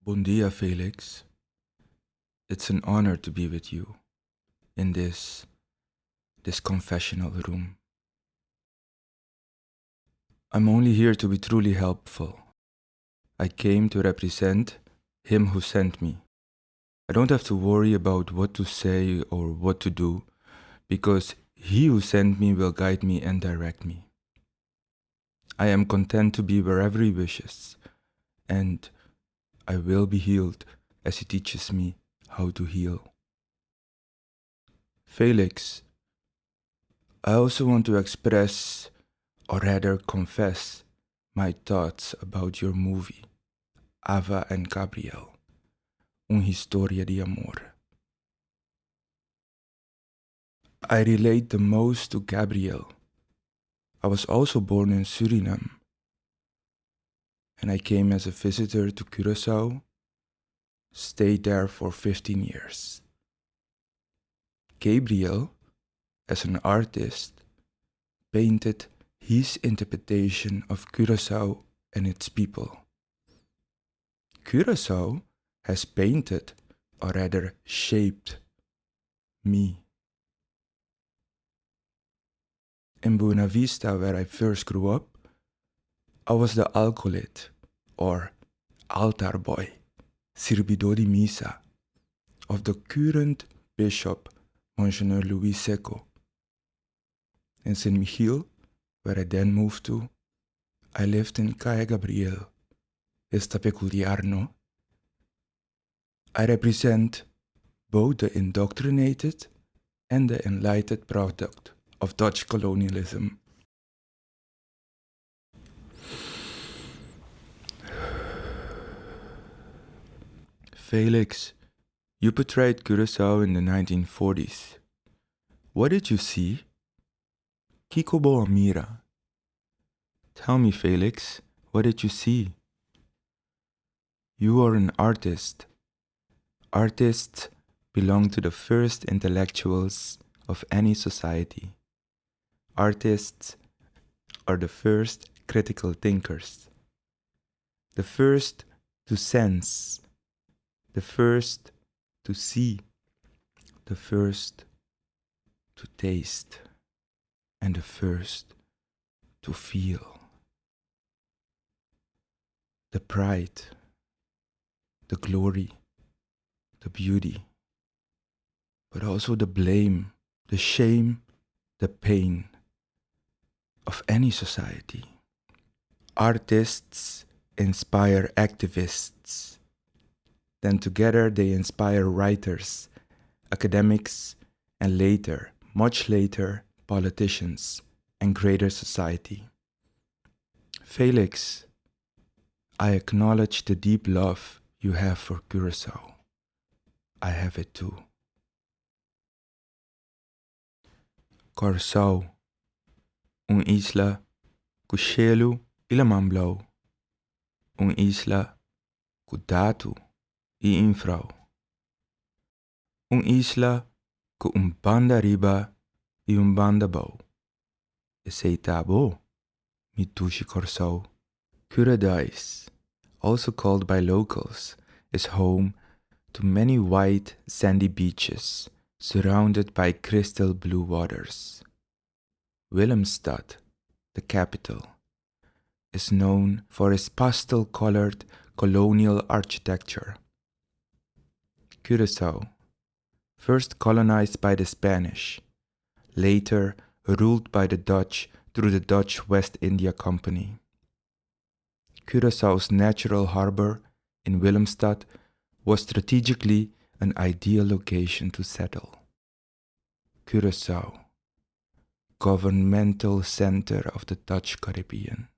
Bom dia, Felix. It's an honor to be with you in this confessional room. I'm only here to be truly helpful. I came to represent him who sent me. I don't have to worry about what to say or what to do because he who sent me will guide me and direct me. I am content to be wherever he wishes, and I will be healed as he teaches me how to heal. Felix, I also want to express, or rather confess, my thoughts about your movie, Ava and Gabriel, Historia di Amor. I relate the most to Gabriel. I was also born in Suriname, and I came as a visitor to Curaçao, stayed there for 15 years. Gabriel, as an artist, painted his interpretation of Curaçao and its people. Curaçao has painted, or rather shaped, me. In Buena Vista, where I first grew up, I was the alcoholic, or altar boy, Servidor de Misa, of the current bishop, Monsignor Luis Seco. In St. Michiel, where I then moved to, I lived in Ava Gabriel. Esta peculiar, no? I represent both the indoctrinated and the enlightened product of Dutch colonialism. Felix, you portrayed Curaçao in the 1940s. What did you see? Kiko Boa Mira. Tell me, Felix, what did you see? You are an artist. Artists belong to the first intellectuals of any society. Artists are the first critical thinkers, the first to sense, the first to see, the first to taste, and the first to feel. The pride, the glory, the beauty, but also the blame, the shame, the pain of any society. Artists inspire activists. Then together they inspire writers, academics, and later, much later, politicians and greater society. Felix, I acknowledge the deep love you have for Curaçao. I have it too. Curaçao, isla cu cielo e la man blau. Isla cu datu e infrau. Isla cu banda riba e banda bau. E sei tabo, mi tushi Curaçao. Paradise, also called by locals, is home to many white sandy beaches surrounded by crystal blue waters. Willemstad, the capital, is known for its pastel-colored colonial architecture. Curaçao, first colonized by the Spanish, later ruled by the Dutch through the Dutch West India Company. Curaçao's natural harbor in Willemstad was strategically an ideal location to settle. Curaçao, governmental center of the Dutch Caribbean.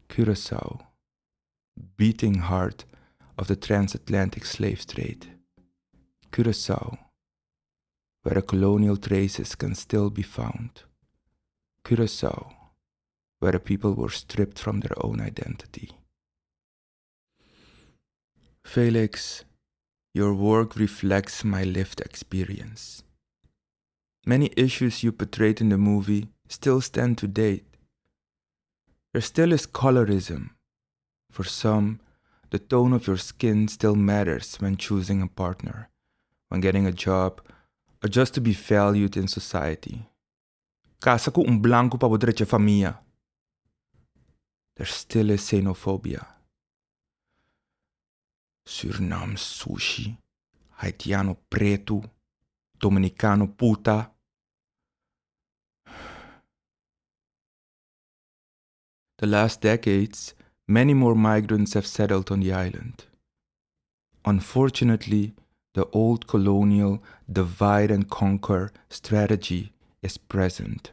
Curaçao, beating heart of the transatlantic slave trade. Curaçao, where colonial traces can still be found. Curaçao, where the people were stripped from their own identity. Felix, your work reflects my lived experience. Many issues you portrayed in the movie still stand to date. There still is colorism. For some, the tone of your skin still matters when choosing a partner, when getting a job, or just to be valued in society. Casa com blanco para poder ter família. There still is xenophobia. Suriname sushi, Haitiano preto, Dominicano puta. The last decades, many more migrants have settled on the island. Unfortunately, the old colonial divide and conquer strategy is present.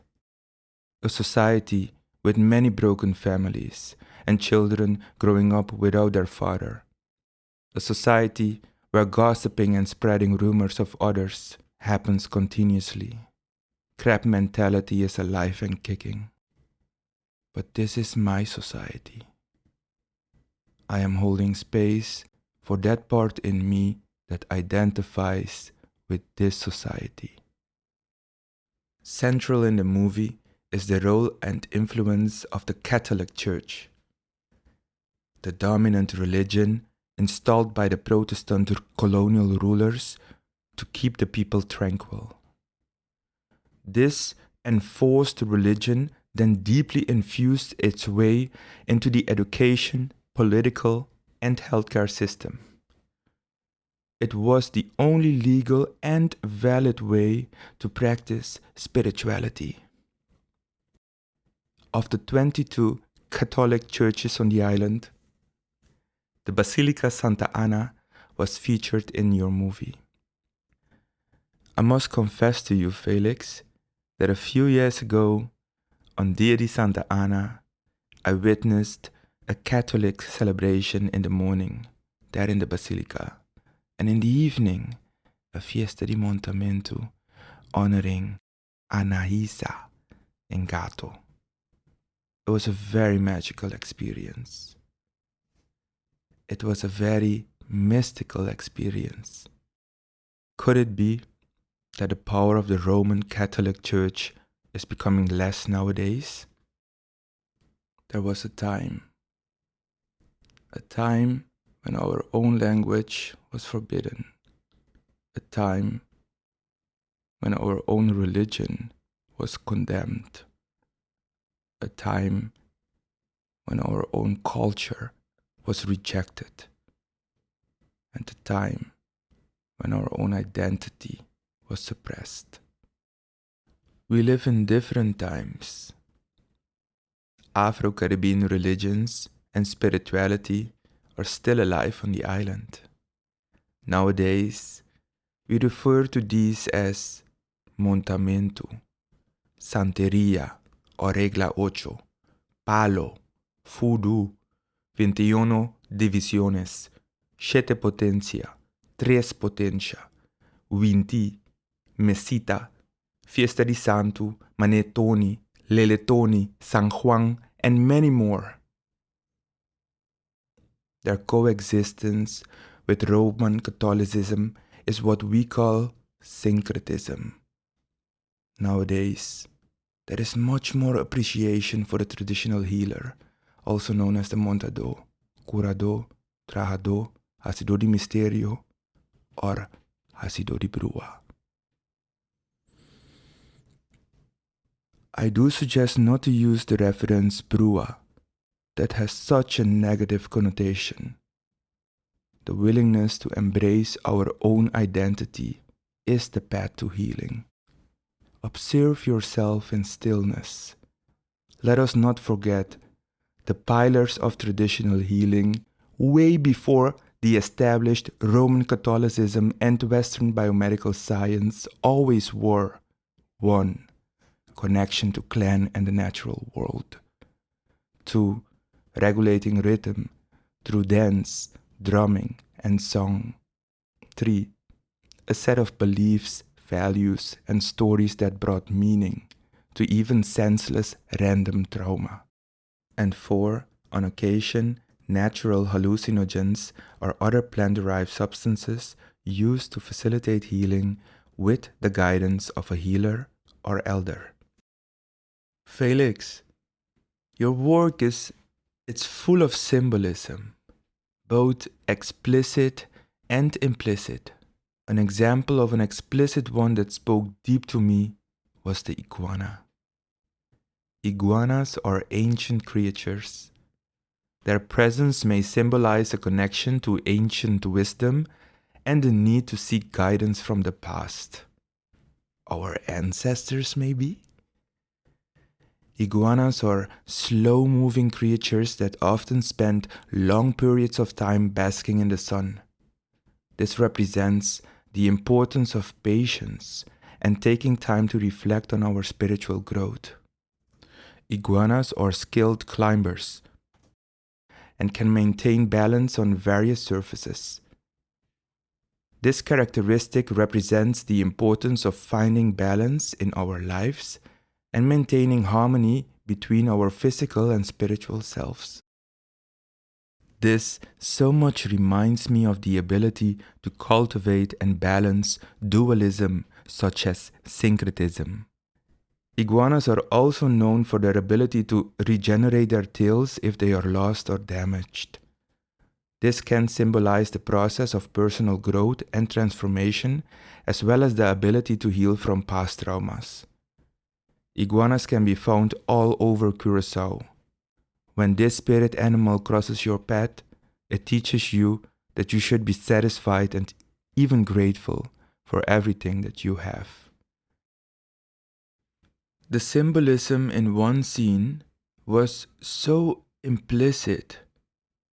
A society with many broken families and children growing up without their father. A society where gossiping and spreading rumors of others happens continuously. Crab mentality is alive and kicking. But this is my society. I am holding space for that part in me that identifies with this society. Central in the movie is the role and influence of the Catholic Church, the dominant religion installed by the Protestant colonial rulers to keep the people tranquil. This enforced religion then deeply infused its way into the education, political, and healthcare system. It was the only legal and valid way to practice spirituality. Of the 22 Catholic churches on the island, the Basilica Santa Ana was featured in your movie. I must confess to you, Felix, that a few years ago, on Dia di Santa Ana, I witnessed a Catholic celebration in the morning, there in the Basilica, and in the evening, a Fiesta di Montamento honoring Anaísa in Gato. It was a very magical experience. It was a very mystical experience. Could it be that the power of the Roman Catholic Church is becoming less nowadays? There was a time when our own language was forbidden, a time when our own religion was condemned, a time when our own culture was rejected, and a time when our own identity was suppressed. We live in different times. Afro-Caribbean religions and spirituality are still alive on the island. Nowadays, we refer to these as montamento, santeria or regla ocho, palo, voodoo, 21 divisiones, siete potencia, tres potencia, winti, mesita, Fiesta di Santo, Manetoni, Leletoni, San Juan, and many more. Their coexistence with Roman Catholicism is what we call syncretism. Nowadays, there is much more appreciation for the traditional healer, also known as the montador, curador, trajador, hacedor de misterio, or hacedor de brua. I do suggest not to use the reference brua that has such a negative connotation. The willingness to embrace our own identity is the path to healing. Observe yourself in stillness. Let us not forget the pillars of traditional healing way before the established Roman Catholicism and Western biomedical science always were: 1. Connection to clan and the natural world. 2. Regulating rhythm through dance, drumming, and song. 3. A set of beliefs, values, and stories that brought meaning to even senseless random trauma. And 4. On occasion, natural hallucinogens or other plant-derived substances used to facilitate healing with the guidance of a healer or elder. Felix, your work it's full of symbolism, both explicit and implicit. An example of an explicit one that spoke deep to me was the iguana. Iguanas are ancient creatures. Their presence may symbolize a connection to ancient wisdom and the need to seek guidance from the past. Our ancestors, maybe? Iguanas are slow-moving creatures that often spend long periods of time basking in the sun. This represents the importance of patience and taking time to reflect on our spiritual growth. Iguanas are skilled climbers and can maintain balance on various surfaces. This characteristic represents the importance of finding balance in our lives and maintaining harmony between our physical and spiritual selves. This so much reminds me of the ability to cultivate and balance dualism such as syncretism. Iguanas are also known for their ability to regenerate their tails if they are lost or damaged. This can symbolize the process of personal growth and transformation, as well as the ability to heal from past traumas. Iguanas can be found all over Curaçao. When this spirit animal crosses your path, it teaches you that you should be satisfied and even grateful for everything that you have. The symbolism in one scene was so implicit,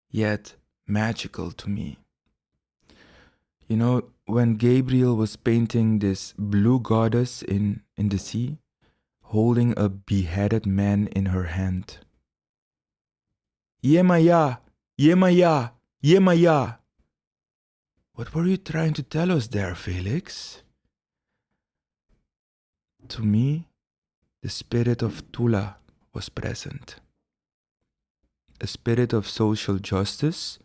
yet magical to me. You know, when Gabriel was painting this blue goddess in the sea, holding a beheaded man in her hand. Yemaya, Yemaya, Yemaya. What were you trying to tell us there, Felix? To me, the spirit of Tula was present. A spirit of social justice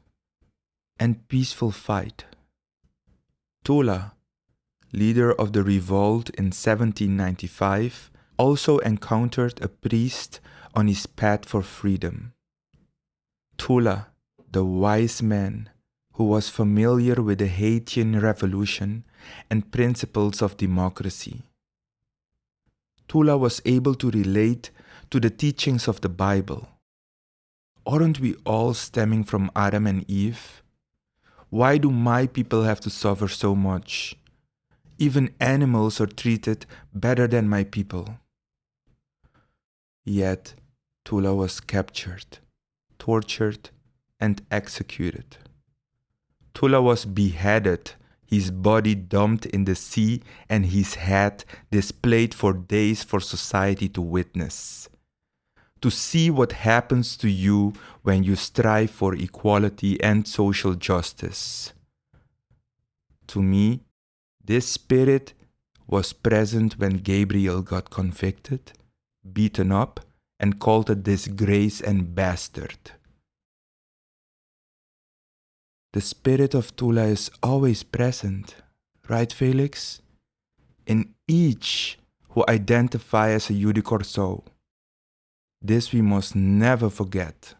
and peaceful fight. Tula, leader of the revolt in 1795, also encountered a priest on his path for freedom. Tula, the wise man who was familiar with the Haitian Revolution and principles of democracy. Tula was able to relate to the teachings of the Bible. Aren't we all stemming from Adam and Eve? Why do my people have to suffer so much? Even animals are treated better than my people. Yet, Tula was captured, tortured, and executed. Tula was beheaded, his body dumped in the sea, and his head displayed for days for society to witness. To see what happens to you when you strive for equality and social justice. To me, this spirit was present when Gabriel got convicted, beaten up, and called a disgrace and bastard. The spirit of Tula is always present, right, Felix? In each who identify as a Judy Corso. This we must never forget.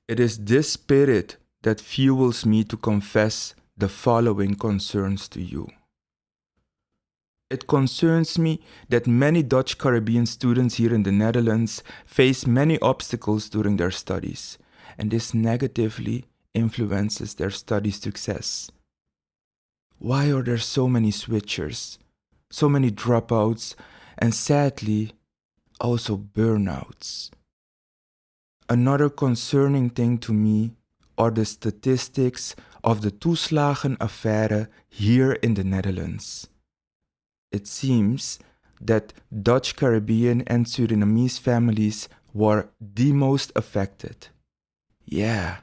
It is this spirit that fuels me to confess the following concerns to you. It concerns me that many Dutch Caribbean students here in the Netherlands face many obstacles during their studies, and this negatively influences their study success. Why are there so many switchers, so many dropouts, and sadly, also burnouts? Another concerning thing to me are the statistics of the toeslagenaffaire here in the Netherlands. It seems that Dutch Caribbean and Surinamese families were the most affected. Yeah,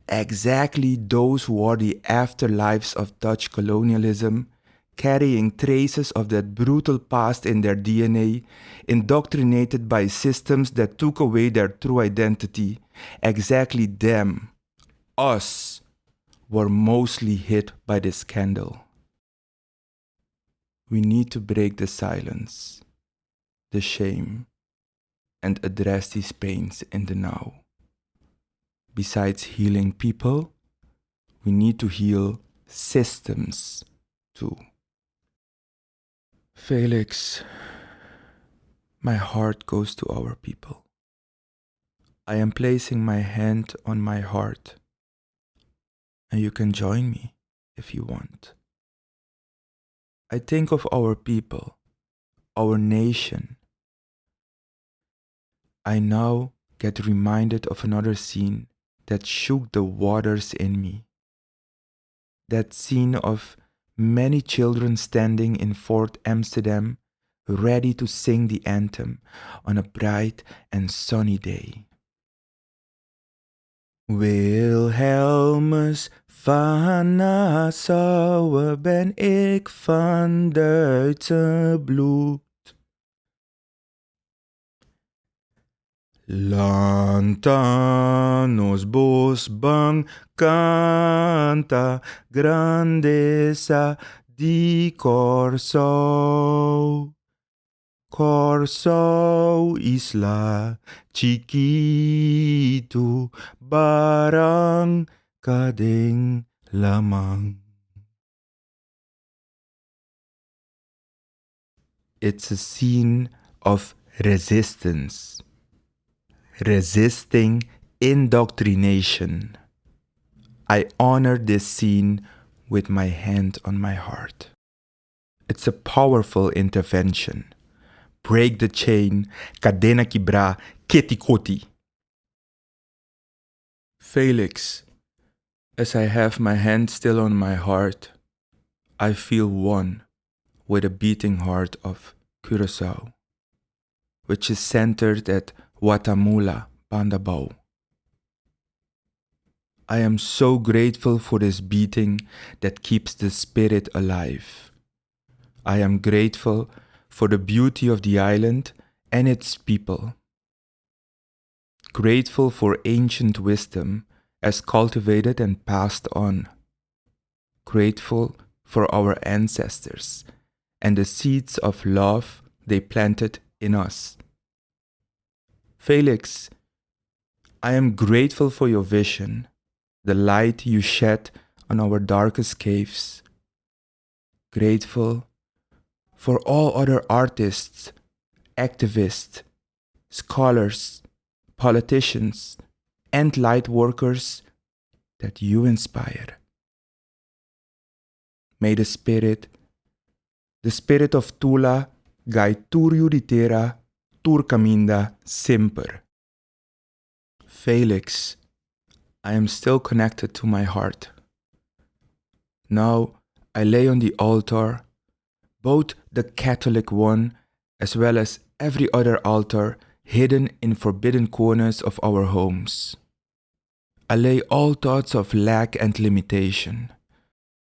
exactly those who are the afterlives of Dutch colonialism, carrying traces of that brutal past in their DNA, indoctrinated by systems that took away their true identity. Exactly them, us, were mostly hit by this scandal. We need to break the silence, the shame, and address these pains in the now. besides healing people, we need to heal systems too. Felix, my heart goes to our people. I am placing my hand on my heart, and you can join me if you want. I think of our people, our nation. I now get reminded of another scene that shook the waters in me. That scene of many children standing in Fort Amsterdam, ready to sing the anthem on a bright and sunny day. Wilhelmus van Nassau ben ik van Duitse bloed. Lantanos bosbang canta grandeza di Corso. Corso isla chiquito barang kading lamang. It's a scene of resistance. Resisting indoctrination. I honor this scene with my hand on my heart. It's a powerful intervention. Break the chain, cadena quebrar, ketikoti. Felix, as I have my hand still on my heart, I feel one with the beating heart of Curaçao, which is centered at Watamula, Pandabau. I am so grateful for this beating that keeps the spirit alive. I am grateful for the beauty of the island and its people. Grateful for ancient wisdom as cultivated and passed on. Grateful for our ancestors and the seeds of love they planted in us. Felix, I am grateful for your vision, the light you shed on our darkest caves. Grateful for all other artists, activists, scholars, politicians, and light workers that you inspire. May the spirit of Tula guide Turiu di Terra, Turcaminda Simper. Felix, I am still connected to my heart. Now I lay on the altar both the Catholic one as well as every other altar hidden in forbidden corners of our homes. I lay all thoughts of lack and limitation,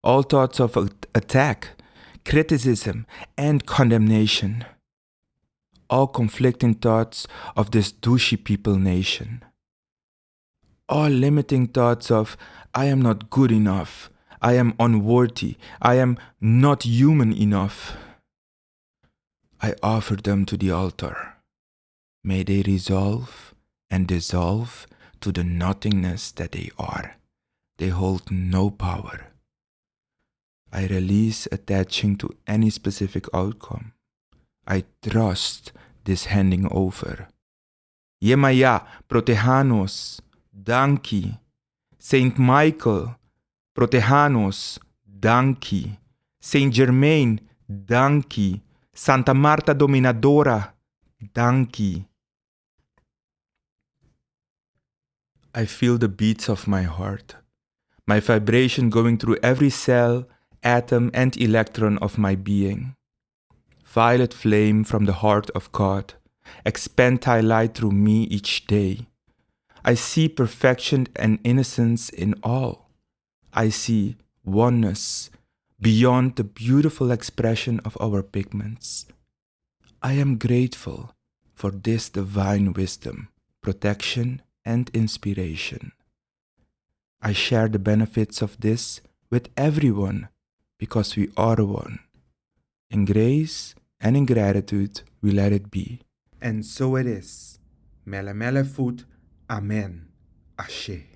all thoughts of attack, criticism, and condemnation, all conflicting thoughts of this douchey people nation, all limiting thoughts of I am not good enough, I am unworthy, I am not human enough. I offer them to the altar. May they resolve and dissolve to the nothingness that they are. They hold no power. I release attaching to any specific outcome. I trust this handing over. Yemaya, protejanos, danki. Saint Michael, protejanos, danki. Saint Germain, danki. Santa Marta Dominadora, danki. I feel the beats of my heart, my vibration going through every cell, atom, and electron of my being. Violet flame from the heart of God, expand thy light through me each day. I see perfection and innocence in all. I see oneness beyond the beautiful expression of our pigments. I am grateful for this divine wisdom, protection, and inspiration. I share the benefits of this with everyone because we are one. In grace and in gratitude we let it be. And so it is. Mele mele food. Amen. Ashe.